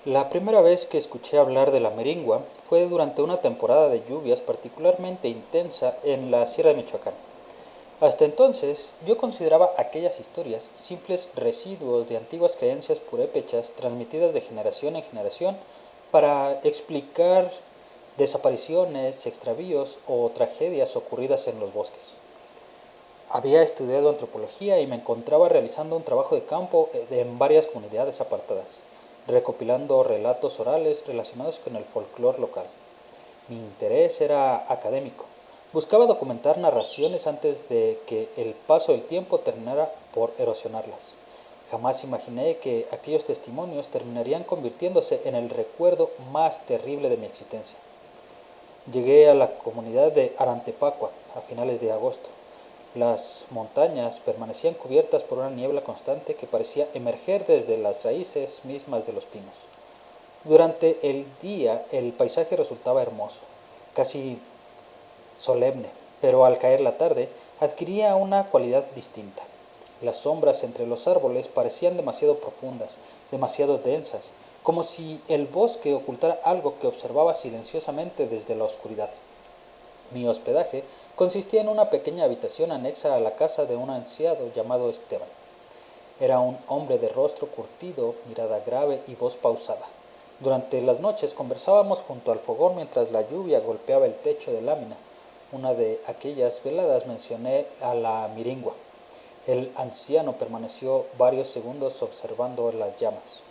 La primera vez que escuché hablar de la meringua fue durante una temporada de lluvias particularmente intensa en la Sierra de Michoacán. Hasta entonces yo consideraba aquellas historias simples residuos de antiguas creencias purépechas transmitidas de generación en generación para explicar desapariciones, extravíos o tragedias ocurridas en los bosques. Había estudiado antropología y me encontraba realizando un trabajo de campo en varias comunidades apartadas, recopilando relatos orales relacionados con el folclore local. Mi interés era académico. Buscaba documentar narraciones antes de que el paso del tiempo terminara por erosionarlas. Jamás imaginé que aquellos testimonios terminarían convirtiéndose en el recuerdo más terrible de mi existencia. Llegué a la comunidad de Arantepacua a finales de agosto. Las montañas permanecían cubiertas por una niebla constante que parecía emerger desde las raíces mismas de los pinos. Durante el día el paisaje resultaba hermoso, casi solemne, pero al caer la tarde adquiría una cualidad distinta. Las sombras entre los árboles parecían demasiado profundas, demasiado densas, como si el bosque ocultara algo que observaba silenciosamente desde la oscuridad. Mi hospedaje consistía en una pequeña habitación anexa a la casa de un anciano llamado Esteban. Era un hombre de rostro curtido, mirada grave y voz pausada. Durante las noches conversábamos junto al fogón mientras la lluvia golpeaba el techo de lámina. Una de aquellas veladas mencioné a la miringua. El anciano permaneció varios segundos observando las llamas.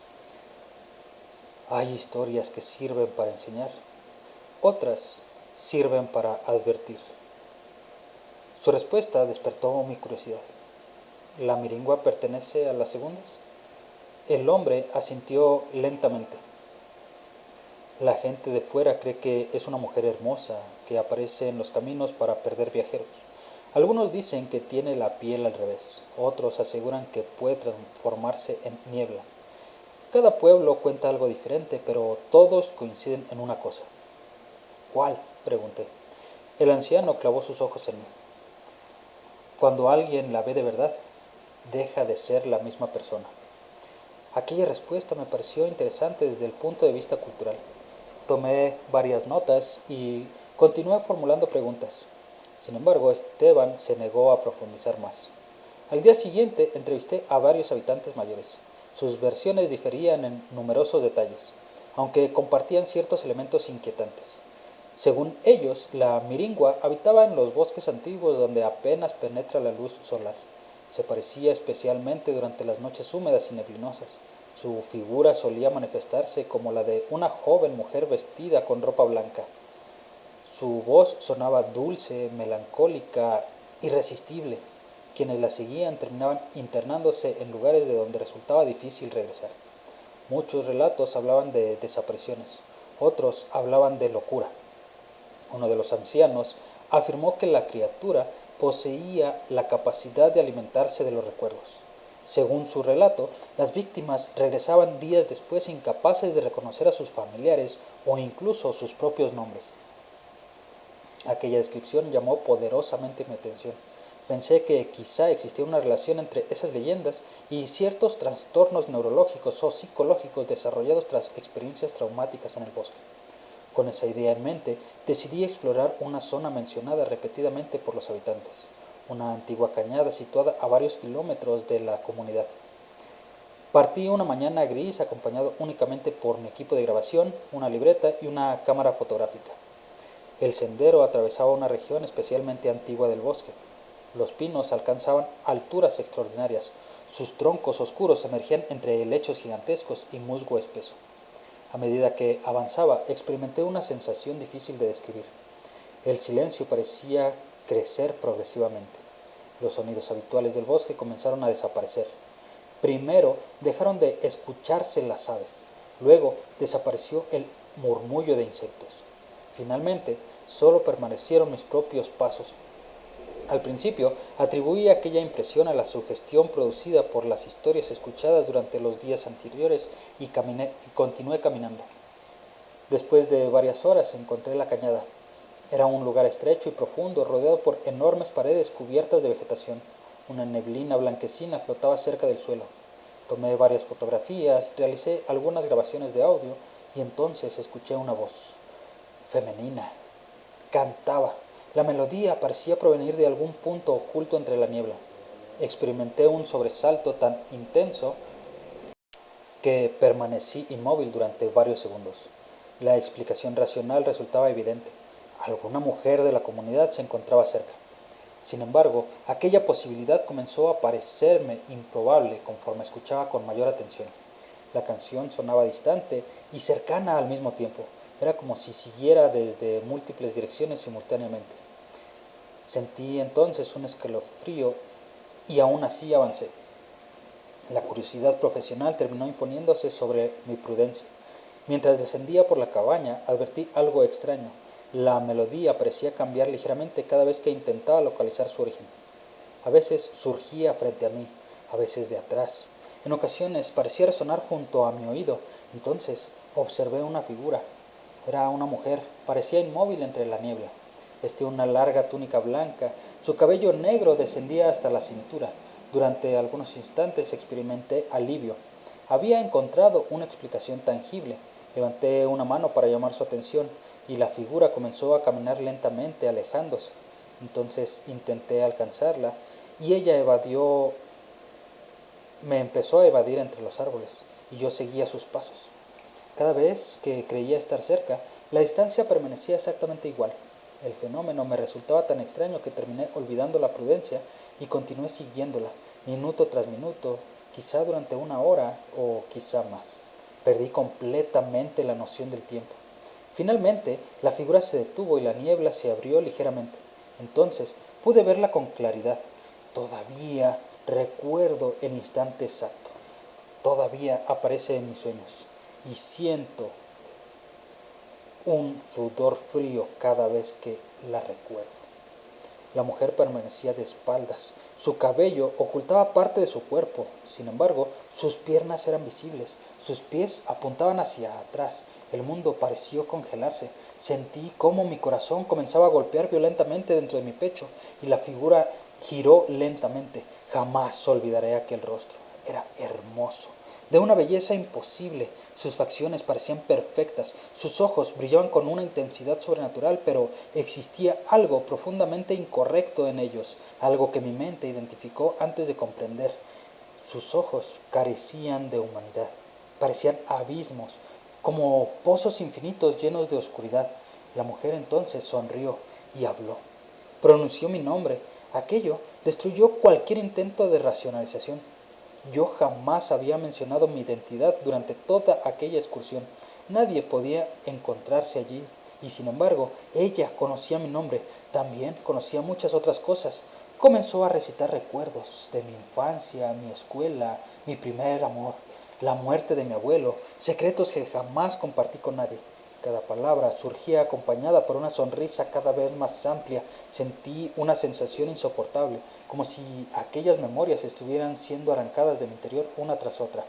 Hay historias que sirven para enseñar, otras sirven para advertir. Su respuesta despertó mi curiosidad. ¿La miringua pertenece a las segundas? El hombre asintió lentamente. La gente de fuera cree que es una mujer hermosa que aparece en los caminos para perder viajeros. Algunos dicen que tiene la piel al revés, otros aseguran que puede transformarse en niebla. Cada pueblo cuenta algo diferente, pero todos coinciden en una cosa. ¿Cuál? Pregunté. El anciano clavó sus ojos en mí. Cuando alguien la ve de verdad, deja de ser la misma persona. Aquella respuesta me pareció interesante desde el punto de vista cultural. Tomé varias notas y continué formulando preguntas. Sin embargo, Esteban se negó a profundizar más. Al día siguiente entrevisté a varios habitantes mayores. Sus versiones diferían en numerosos detalles, aunque compartían ciertos elementos inquietantes. Según ellos, la miringua habitaba en los bosques antiguos donde apenas penetra la luz solar. Se parecía especialmente durante las noches húmedas y neblinosas. Su figura solía manifestarse como la de una joven mujer vestida con ropa blanca. Su voz sonaba dulce, melancólica, irresistible. Quienes la seguían terminaban internándose en lugares de donde resultaba difícil regresar. Muchos relatos hablaban de desapariciones, otros hablaban de locura. Uno de los ancianos afirmó que la criatura poseía la capacidad de alimentarse de los recuerdos. Según su relato, las víctimas regresaban días después incapaces de reconocer a sus familiares o incluso sus propios nombres. Aquella descripción llamó poderosamente mi atención. Pensé que quizá existía una relación entre esas leyendas y ciertos trastornos neurológicos o psicológicos desarrollados tras experiencias traumáticas en el bosque. Con esa idea en mente, decidí explorar una zona mencionada repetidamente por los habitantes, una antigua cañada situada a varios kilómetros de la comunidad. Partí una mañana gris acompañado únicamente por mi equipo de grabación, una libreta y una cámara fotográfica. El sendero atravesaba una región especialmente antigua del bosque. Los pinos alcanzaban alturas extraordinarias, sus troncos oscuros emergían entre helechos gigantescos y musgo espeso. A medida que avanzaba, experimenté una sensación difícil de describir. El silencio parecía crecer progresivamente. Los sonidos habituales del bosque comenzaron a desaparecer. Primero dejaron de escucharse las aves, luego desapareció el murmullo de insectos. Finalmente, solo permanecieron mis propios pasos. Al principio, atribuí aquella impresión a la sugestión producida por las historias escuchadas durante los días anteriores y continué caminando. Después de varias horas encontré la cañada. Era un lugar estrecho y profundo, rodeado por enormes paredes cubiertas de vegetación. Una neblina blanquecina flotaba cerca del suelo. Tomé varias fotografías, realicé algunas grabaciones de audio y entonces escuché una voz femenina. Cantaba. La melodía parecía provenir de algún punto oculto entre la niebla. Experimenté un sobresalto tan intenso que permanecí inmóvil durante varios segundos. La explicación racional resultaba evidente. Alguna mujer de la comunidad se encontraba cerca. Sin embargo, aquella posibilidad comenzó a parecerme improbable conforme escuchaba con mayor atención. La canción sonaba distante y cercana al mismo tiempo. Era como si siguiera desde múltiples direcciones simultáneamente. Sentí entonces un escalofrío y aún así avancé. La curiosidad profesional terminó imponiéndose sobre mi prudencia. Mientras descendía por la cabaña, advertí algo extraño. La melodía parecía cambiar ligeramente cada vez que intentaba localizar su origen. A veces surgía frente a mí, a veces de atrás. En ocasiones parecía resonar junto a mi oído. Entonces observé una figura. Era una mujer, parecía inmóvil entre la niebla. Vestía una larga túnica blanca, su cabello negro descendía hasta la cintura. Durante algunos instantes experimenté alivio. Había encontrado una explicación tangible. Levanté una mano para llamar su atención y la figura comenzó a caminar lentamente, alejándose. Entonces intenté alcanzarla y ella me empezó a evadir entre los árboles y yo seguía sus pasos. Cada vez que creía estar cerca, la distancia permanecía exactamente igual. El fenómeno me resultaba tan extraño que terminé olvidando la prudencia y continué siguiéndola, minuto tras minuto, quizá durante una hora o quizá más. Perdí completamente la noción del tiempo. Finalmente, la figura se detuvo y la niebla se abrió ligeramente. Entonces pude verla con claridad. Todavía recuerdo el instante exacto. Todavía aparece en mis sueños y siento un sudor frío cada vez que la recuerdo. La mujer permanecía de espaldas. Su cabello ocultaba parte de su cuerpo. Sin embargo, sus piernas eran visibles. Sus pies apuntaban hacia atrás. El mundo pareció congelarse. Sentí cómo mi corazón comenzaba a golpear violentamente dentro de mi pecho y la figura giró lentamente. Jamás olvidaré aquel rostro. Era hermoso, de una belleza imposible. Sus facciones parecían perfectas, sus ojos brillaban con una intensidad sobrenatural, pero existía algo profundamente incorrecto en ellos, algo que mi mente identificó antes de comprender. Sus ojos carecían de humanidad, parecían abismos, como pozos infinitos llenos de oscuridad. La mujer entonces sonrió y habló. Pronunció mi nombre. Aquello destruyó cualquier intento de racionalización. Yo jamás había mencionado mi identidad durante toda aquella excursión. Nadie podía encontrarse allí. Y sin embargo, ella conocía mi nombre. También conocía muchas otras cosas. Comenzó a recitar recuerdos de mi infancia, mi escuela, mi primer amor, la muerte de mi abuelo, secretos que jamás compartí con nadie. Cada palabra surgía acompañada por una sonrisa cada vez más amplia. Sentí una sensación insoportable, como si aquellas memorias estuvieran siendo arrancadas de mi interior una tras otra.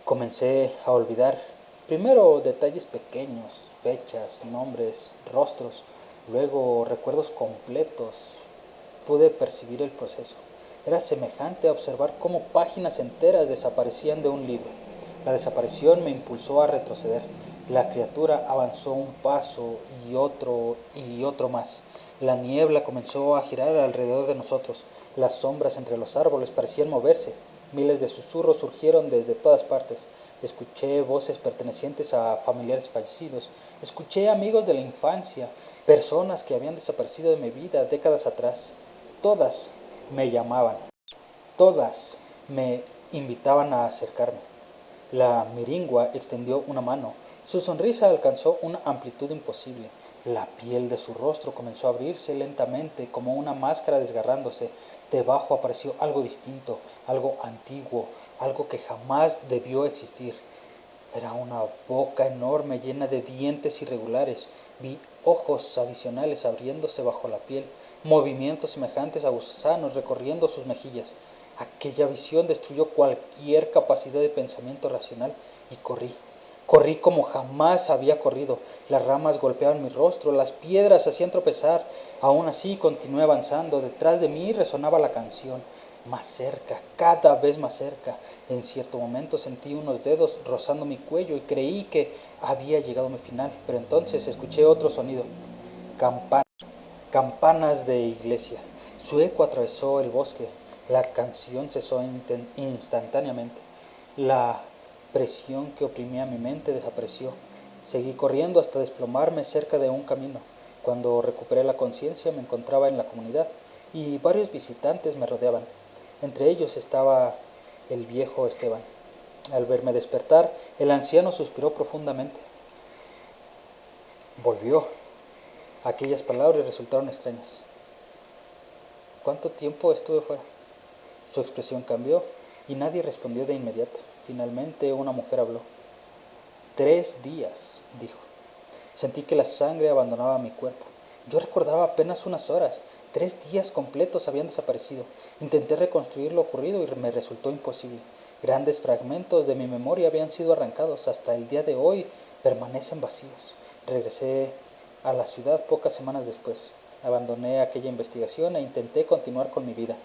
Comencé a olvidar, primero detalles pequeños, fechas, nombres, rostros, luego recuerdos completos. Pude percibir el proceso. Era semejante a observar cómo páginas enteras desaparecían de un libro. La desaparición me impulsó a retroceder. La criatura avanzó un paso y otro más. La niebla comenzó a girar alrededor de nosotros. Las sombras entre los árboles parecían moverse. Miles de susurros surgieron desde todas partes. Escuché voces pertenecientes a familiares fallecidos. Escuché amigos de la infancia, personas que habían desaparecido de mi vida décadas atrás. Todas me llamaban. Todas me invitaban a acercarme. La miringua extendió una mano. Su sonrisa alcanzó una amplitud imposible. La piel de su rostro comenzó a abrirse lentamente como una máscara desgarrándose. Debajo apareció algo distinto, algo antiguo, algo que jamás debió existir. Era una boca enorme llena de dientes irregulares. Vi ojos adicionales abriéndose bajo la piel, movimientos semejantes a gusanos recorriendo sus mejillas. Aquella visión destruyó cualquier capacidad de pensamiento racional y corrí. Corrí como jamás había corrido. Las ramas golpeaban mi rostro, las piedras hacían tropezar. Aún así continué avanzando. Detrás de mí resonaba la canción. Más cerca, cada vez más cerca. En cierto momento sentí unos dedos rozando mi cuello y creí que había llegado a mi final, pero entonces escuché otro sonido. Campanas, campanas de iglesia. Su eco atravesó el bosque. La canción cesó instantáneamente. La presión que oprimía mi mente desapareció. Seguí corriendo hasta desplomarme cerca de un camino. Cuando recuperé la conciencia me encontraba en la comunidad y varios visitantes me rodeaban. Entre ellos estaba el viejo Esteban. Al verme despertar, el anciano suspiró profundamente. Volvió. Aquellas palabras resultaron extrañas. ¿Cuánto tiempo estuve fuera? Su expresión cambió y nadie respondió de inmediato. Finalmente una mujer habló. 3 días, dijo. Sentí que la sangre abandonaba mi cuerpo. Yo recordaba apenas unas horas. 3 días completos habían desaparecido. Intenté reconstruir lo ocurrido y me resultó imposible. Grandes fragmentos de mi memoria habían sido arrancados. Hasta el día de hoy permanecen vacíos. Regresé a la ciudad pocas semanas después. Abandoné aquella investigación e intenté continuar con mi vida.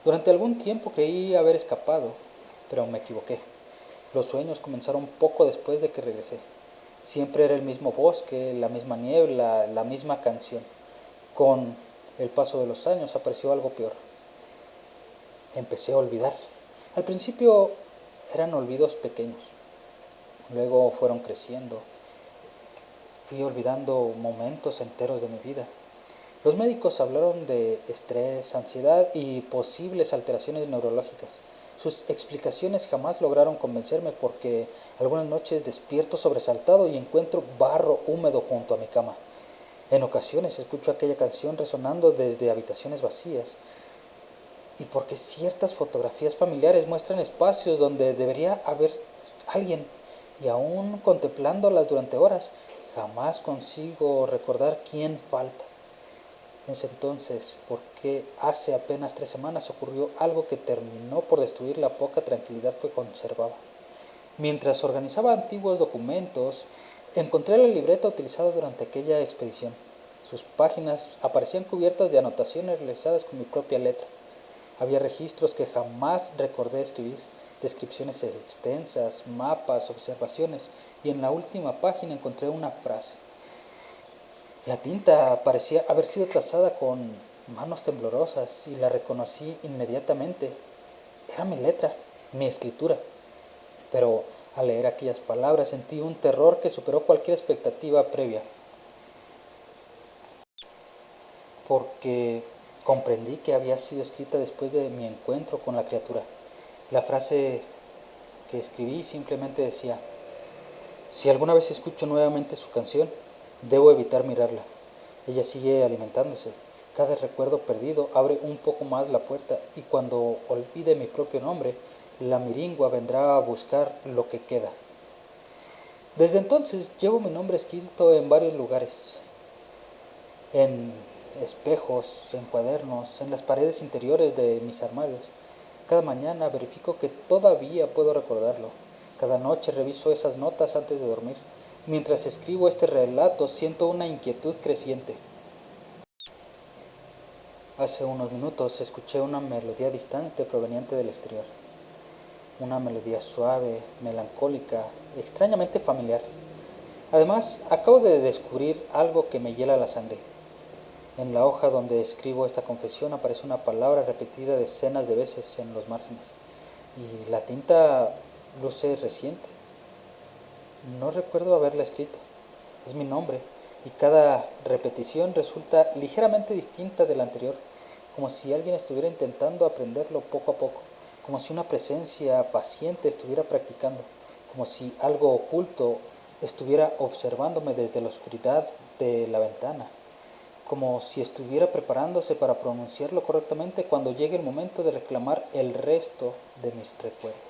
Durante algún tiempo creí haber escapado, pero me equivoqué. Los sueños comenzaron poco después de que regresé. Siempre era el mismo bosque, la misma niebla, la misma canción. Con el paso de los años apareció algo peor. Empecé a olvidar. Al principio eran olvidos pequeños, luego fueron creciendo. Fui olvidando momentos enteros de mi vida. Los médicos hablaron de estrés, ansiedad y posibles alteraciones neurológicas. Sus explicaciones jamás lograron convencerme porque algunas noches despierto sobresaltado y encuentro barro húmedo junto a mi cama. En ocasiones escucho aquella canción resonando desde habitaciones vacías y porque ciertas fotografías familiares muestran espacios donde debería haber alguien y aún contemplándolas durante horas, jamás consigo recordar quién falta. Es entonces porque hace apenas 3 semanas ocurrió algo que terminó por destruir la poca tranquilidad que conservaba. Mientras organizaba antiguos documentos, encontré la libreta utilizada durante aquella expedición. Sus páginas aparecían cubiertas de anotaciones realizadas con mi propia letra. Había registros que jamás recordé escribir, descripciones extensas, mapas, observaciones, y en la última página encontré una frase. La tinta parecía haber sido trazada con manos temblorosas y la reconocí inmediatamente. Era mi letra, mi escritura. Pero al leer aquellas palabras sentí un terror que superó cualquier expectativa previa, porque comprendí que había sido escrita después de mi encuentro con la criatura. La frase que escribí simplemente decía: si alguna vez escucho nuevamente su canción, debo evitar mirarla. Ella sigue alimentándose. Cada recuerdo perdido abre un poco más la puerta y cuando olvide mi propio nombre, la miringua vendrá a buscar lo que queda. Desde entonces llevo mi nombre escrito en varios lugares, en espejos, en cuadernos, en las paredes interiores de mis armarios. Cada mañana verifico que todavía puedo recordarlo. Cada noche reviso esas notas antes de dormir. Mientras escribo este relato siento una inquietud creciente. Hace unos minutos escuché una melodía distante proveniente del exterior. Una melodía suave, melancólica, extrañamente familiar. Además, acabo de descubrir algo que me hiela la sangre. En la hoja donde escribo esta confesión aparece una palabra repetida decenas de veces en los márgenes. Y la tinta luce reciente. No recuerdo haberla escrito. Es mi nombre y cada repetición resulta ligeramente distinta de la anterior, como si alguien estuviera intentando aprenderlo poco a poco, como si una presencia paciente estuviera practicando, como si algo oculto estuviera observándome desde la oscuridad de la ventana, como si estuviera preparándose para pronunciarlo correctamente cuando llegue el momento de reclamar el resto de mis recuerdos.